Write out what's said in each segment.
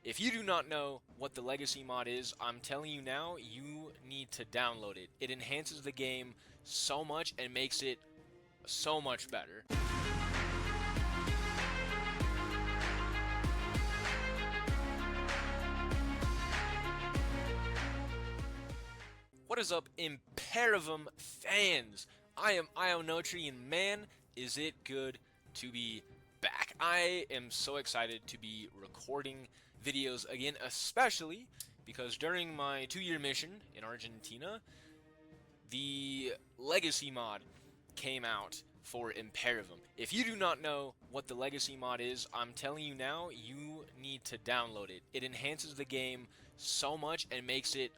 If you do not know what the Legacy mod is, I'm telling you now, you need to download it. It enhances the game so much and makes it so much better. What is up, Imperivm fans? I am Ionotri, and man, is it good to be back. I am so excited to be recording videos again, especially because during my 2-year mission in Argentina, the Legacy mod came out for Imperivm. If you do not know what the Legacy mod is, I'm telling you now, you need to download it. It enhances the game so much and makes it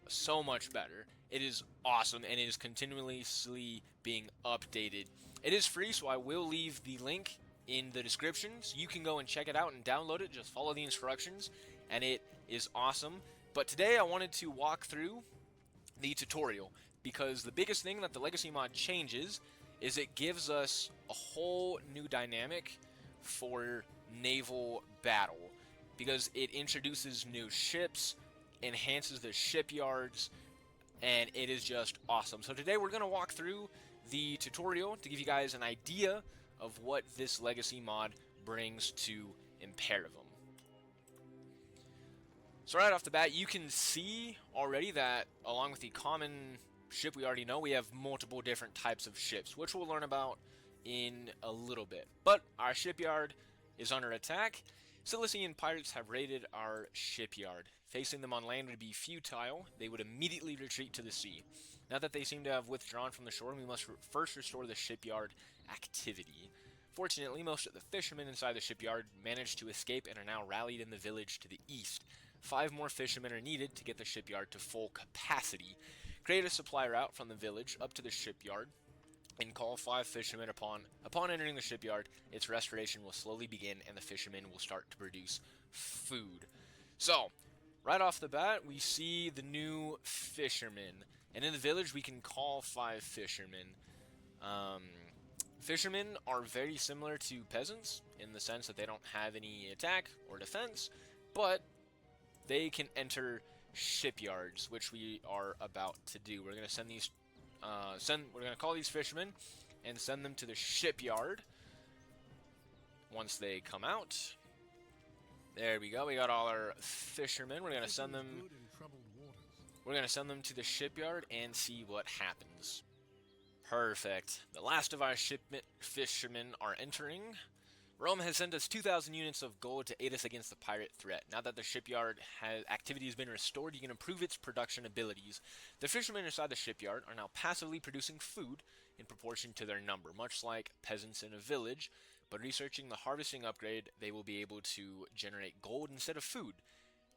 so much better. It is awesome and it is continuously being updated. It is free, so I will leave the link in the description so you can go and check it out and download it. Just follow the instructions and it is awesome. But today I wanted to walk through the tutorial because the biggest thing that the Legacy mod changes is it gives us a whole new dynamic for naval battle because it introduces new ships, enhances the shipyards, and it is just awesome. So today we're going to walk through the tutorial to give you guys an idea of what this Legacy mod brings to Imperivm. So right off the bat, you can see already that along with the common ship we already know, we have multiple different types of ships, which we'll learn about in a little bit. But our shipyard is under attack. Cilician pirates have raided our shipyard. Facing them on land would be futile. They would immediately retreat to the sea. Now that they seem to have withdrawn from the shore, we must first restore the shipyard activity. Fortunately, most of the fishermen inside the shipyard managed to escape and are now rallied in the village to the east. 5 more fishermen are needed to get the shipyard to full capacity. Create a supply route from the village up to the shipyard and call 5 fishermen upon entering the shipyard. Its restoration will slowly begin and the fishermen will start to produce food. So, right off the bat, we see the new fishermen. And in the village, we can call 5 fishermen. Fishermen are very similar to peasants in the sense that they don't have any attack or defense, but they can enter shipyards, which we are about to do. We're going to send these we're going to call these fishermen and send them to the shipyard once they come out. There we go. We got all our fishermen. We're going to send them to the shipyard and see what happens. Perfect. The last of our shipment fishermen are entering. Rome has sent us 2,000 units of gold to aid us against the pirate threat. Now that the shipyard activity has been restored, you can improve its production abilities. The fishermen inside the shipyard are now passively producing food in proportion to their number, much like peasants in a village. But researching the harvesting upgrade, they will be able to generate gold instead of food.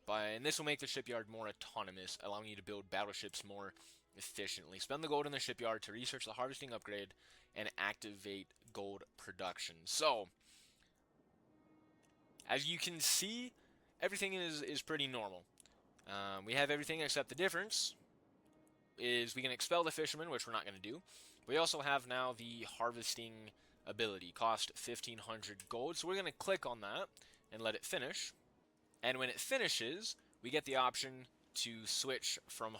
And this will make the shipyard more autonomous, allowing you to build battleships more efficiently. Spend the gold in the shipyard to research the harvesting upgrade and activate gold production. So, as you can see, everything is pretty normal. We have everything except the difference is we can expel the fishermen, which we're not going to do. We also have now the harvesting ability, cost 1,500 gold. So we're going to click on that and let it finish. And when it finishes, we get the option to switch from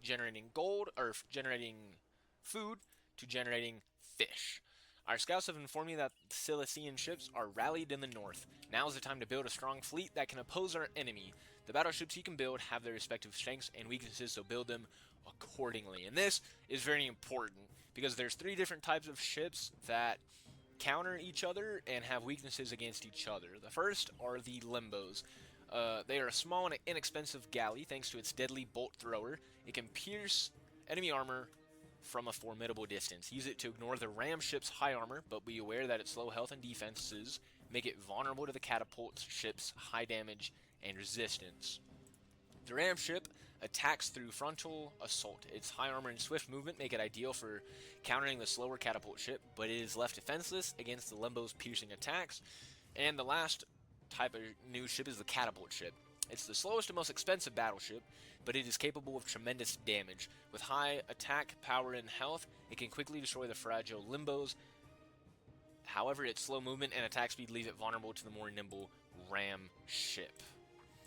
generating gold or generating food to generating fish. Our scouts have informed me that the Cilician ships are rallied in the north. Now is the time to build a strong fleet that can oppose our enemy. The battleships you can build have their respective strengths and weaknesses, so build them accordingly. And this is very important because there's 3 different types of ships that counter each other and have weaknesses against each other. The first are the Limbos. They are a small and inexpensive galley thanks to its deadly bolt thrower. It can pierce enemy armor from a formidable distance. Use it to ignore the ram ship's high armor, but be aware that its low health and defenses make it vulnerable to the catapult ship's high damage and resistance. The ram ship attacks through frontal assault. Its high armor and swift movement make it ideal for countering the slower catapult ship, but it is left defenseless against the Limbo's piercing attacks. And the last type of new ship is the catapult ship. It's the slowest and most expensive battleship, but it is capable of tremendous damage. With high attack, power, and health, it can quickly destroy the fragile Limbos. However, its slow movement and attack speed leave it vulnerable to the more nimble ram ship.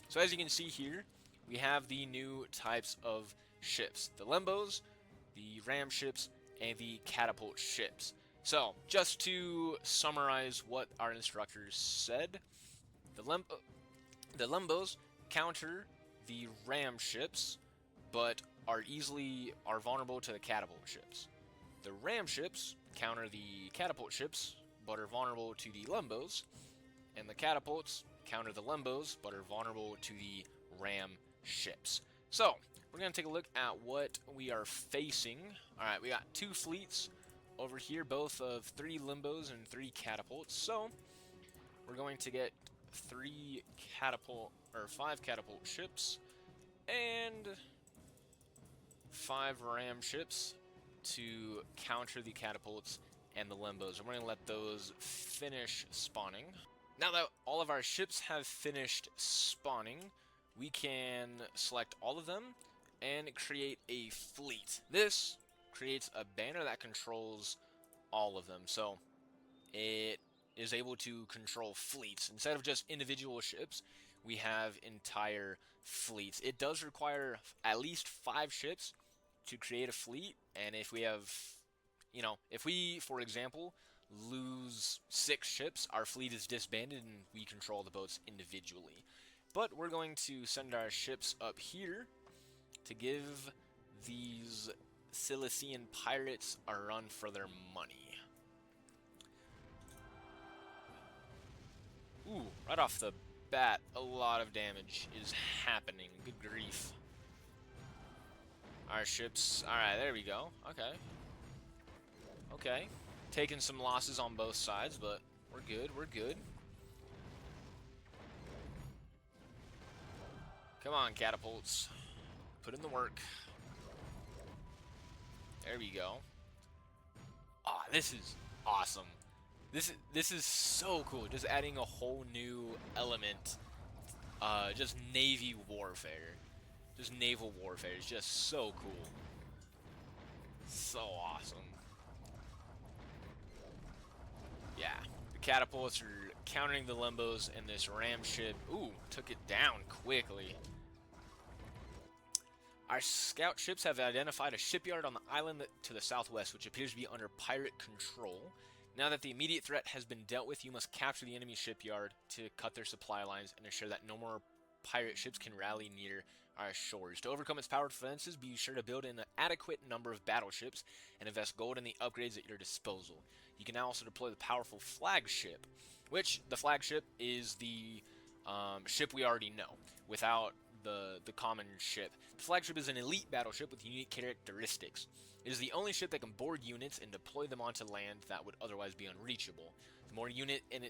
So as you can see here, we have the new types of ships. The Lembos, the ram ships, and the catapult ships. So, just to summarize what our instructors said, the Lembos counter the ram ships, but are vulnerable to the catapult ships. The ram ships counter the catapult ships, but are vulnerable to the Lembos, and the catapults counter the Lembos, but are vulnerable to the ram ships. So, we're going to take a look at what we are facing. Alright, we got 2 fleets over here, both of 3 Lembos and 3 catapults. So, we're going to get 5 catapult ships and 5 ram ships to counter the catapults and the Lembos. And we're going to let those finish spawning. Now that all of our ships have finished spawning, we can select all of them and create a fleet. This creates a banner that controls all of them. So it is able to control fleets. Instead of just individual ships, we have entire fleets. It does require at least 5 ships to create a fleet, and if we have, if we, for example, lose 6 ships, our fleet is disbanded and we control the boats individually. But we're going to send our ships up here to give these Cilician pirates a run for their money. Ooh, right off the bat, a lot of damage is happening. Good grief. Our ships, alright, there we go. Okay. Okay. Taking some losses on both sides, but we're good, we're good. Come on, catapults. Put in the work. There we go. Ah, this is awesome. This is so cool. Just adding a whole new element. Just navy warfare. Just naval warfare is just so cool. So awesome. Yeah. The catapults are countering the Lembos, and this ram ship, ooh, took it down quickly. Our scout ships have identified a shipyard on the island to the southwest, which appears to be under pirate control. Now that the immediate threat has been dealt with, you must capture the enemy shipyard to cut their supply lines and ensure that no more pirate ships can rally near our shores. To overcome its powerful defenses, be sure to build an adequate number of battleships and invest gold in the upgrades at your disposal. You can now also deploy the powerful flagship, which the flagship is the ship we already know, without the common ship. The flagship is an elite battleship with unique characteristics. It is the only ship that can board units and deploy them onto land that would otherwise be unreachable. The more units in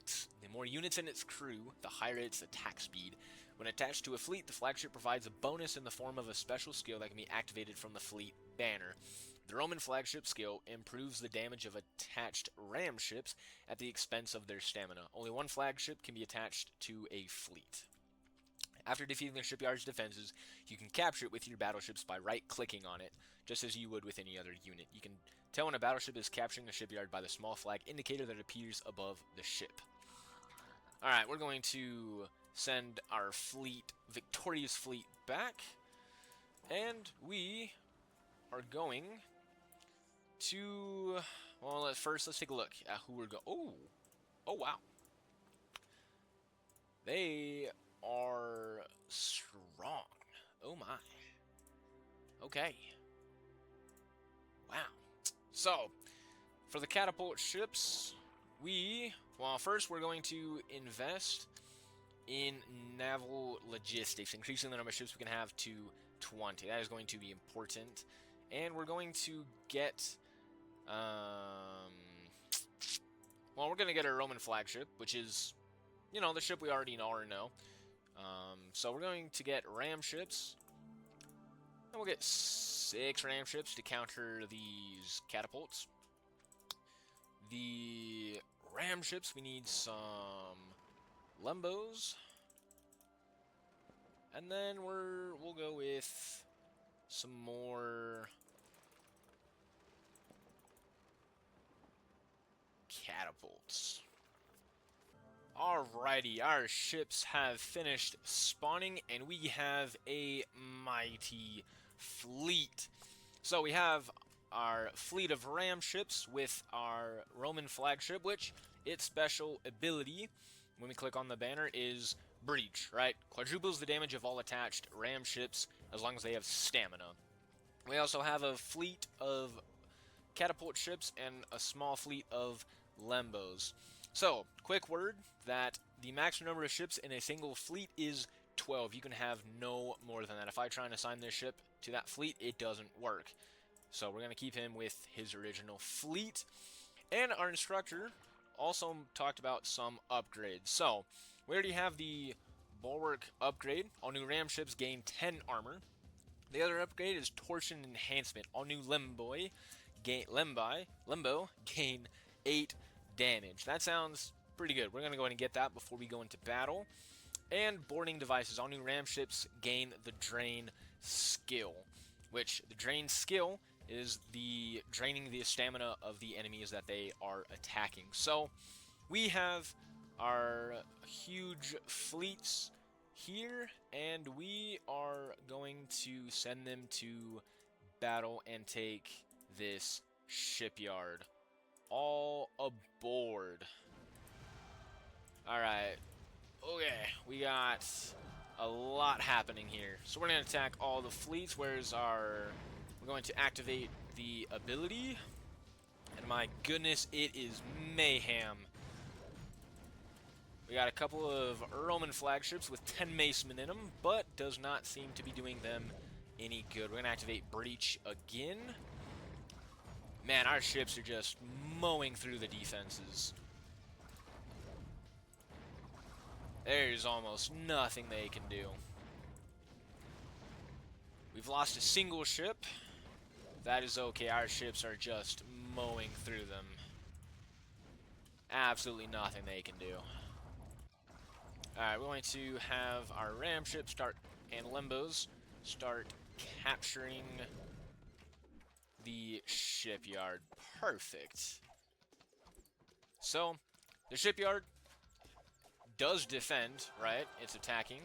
its crew, the higher its attack speed. When attached to a fleet, the flagship provides a bonus in the form of a special skill that can be activated from the fleet banner. The Roman flagship skill improves the damage of attached ram ships at the expense of their stamina. Only one flagship can be attached to a fleet. After defeating the shipyard's defenses, you can capture it with your battleships by right-clicking on it, just as you would with any other unit. You can tell when a battleship is capturing a shipyard by the small flag indicator that appears above the ship. Alright, we're going to send our victorious fleet back, and we are going to, well, let's take a look at who we're going. Oh wow. They are strong. Oh my. Okay. Wow. So, for the catapult ships, first we're going to invest in naval logistics, increasing the number of ships we can have to 20. That is going to be important. And we're going to get, we're going to get a Roman flagship, which is, the ship we already know. So we're going to get ram ships, and we'll get 6 ram ships to counter these catapults. The ram ships, we need some Lembos, and then we'll go with some more catapults. Alrighty, our ships have finished spawning, and we have a mighty fleet. So we have our fleet of ram ships with our Roman flagship, which its special ability, when we click on the banner, is breach, right? Quadruples the damage of all attached ram ships as long as they have stamina. We also have a fleet of catapult ships and a small fleet of lembos. So, quick word that the maximum number of ships in a single fleet is 12. You can have no more than that. If I try and assign this ship to that fleet, it doesn't work. So we're going to keep him with his original fleet. And our instructor also talked about some upgrades. So, we already have the bulwark upgrade. All new ram ships gain 10 armor. The other upgrade is torsion enhancement. All new lembo gain 8 damage. That sounds pretty good. We're going to go ahead and get that before we go into battle. And boarding devices. All new ram ships gain the drain skill, which the drain skill is the draining the stamina of the enemies that they are attacking. So we have our huge fleets here, and we are going to send them to battle and take this shipyard. All aboard. Alright. Okay, we got a lot happening here. So we're going to attack all the fleets. Where's our... We're going to activate the ability. And my goodness, it is mayhem. We got a couple of Roman flagships with 10 macemen in them, but does not seem to be doing them any good. We're going to activate breach again. Man, our ships are just mowing through the defenses. There's almost nothing they can do. We've lost a single ship. That is okay. Our ships are just mowing through them. Absolutely nothing they can do. Alright, we're going to have our ram ships and lembos start capturing the shipyard. Perfect. So, the shipyard does defend, right? It's attacking.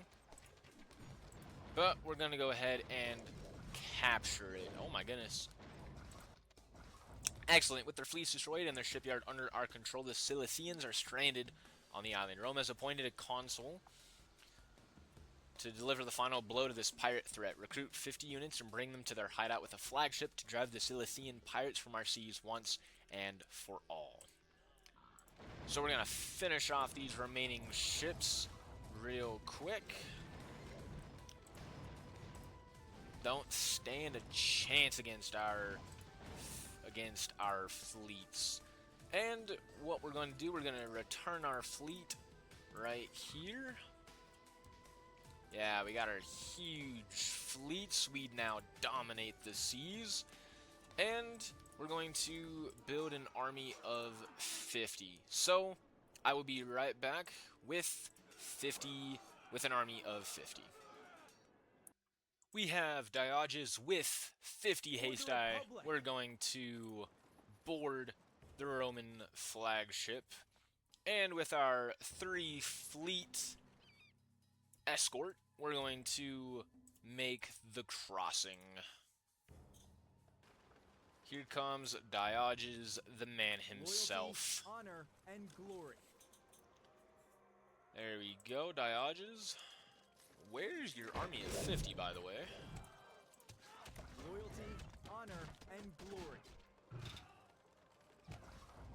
But we're going to go ahead and capture it. Oh my goodness. Excellent. With their fleets destroyed and their shipyard under our control, the Cilicians are stranded on the island. Rome has appointed a consul to deliver the final blow to this pirate threat. Recruit 50 units and bring them to their hideout with a flagship to drive the Cilician pirates from our seas once and for all. So we're going to finish off these remaining ships real quick. Don't stand a chance against our fleets. And what we're going to do, we're going to return our fleet right here. Yeah, we got our huge fleets. We now dominate the seas. And we're going to build an army of 50. So, I will be right back with an army of 50. We have Diogenes with 50 Hastai. We're going to board the Roman flagship. And with our 3 fleet escort, we're going to make the crossing. Here comes Diogenes, the man himself. Loyalty, honor, and glory. There we go, Diogenes. Where's your army of 50, by the way? Loyalty, honor, and glory.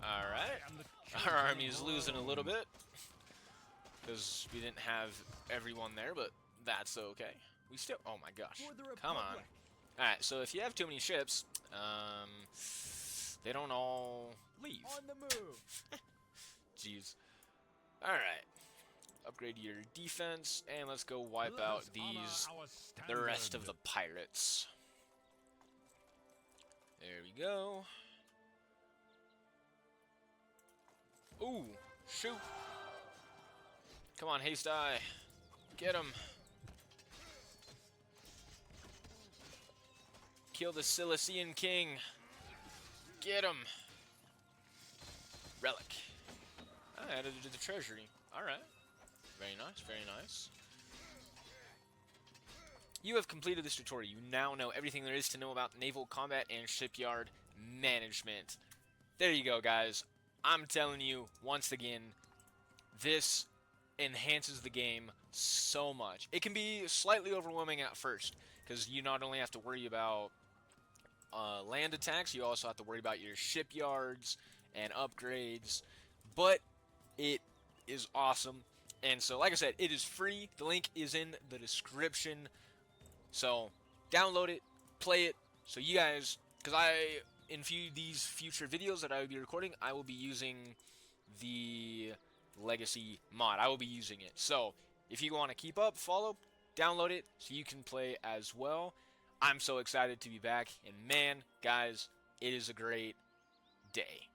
Alright. Our army is losing a little bit, because we didn't have everyone there, but that's okay. We still... Oh my gosh. Come on. Alright, so if you have too many ships, they don't all leave. On the move. Jeez. Alright. Upgrade your defense, and let's go wipe out the rest of the pirates. There we go. Ooh, shoot. Come on, Hastai. Get him. Kill the Cilician king. Get him. Relic. I added it to the treasury. Alright. Very nice, very nice. You have completed this tutorial. You now know everything there is to know about naval combat and shipyard management. There you go, guys. I'm telling you, once again, this enhances the game so much. It can be slightly overwhelming at first, because you not only have to worry about land attacks, you also have to worry about your shipyards and upgrades, but it is awesome. And so, like I said, it is free. The link is in the description. So, download it, play it, so you guys, because in these future videos that I will be recording, I will be using the Legacy mod. I will be using it. So, if you want to keep up, follow, download it, so you can play as well. I'm so excited to be back, and man, guys, it is a great day.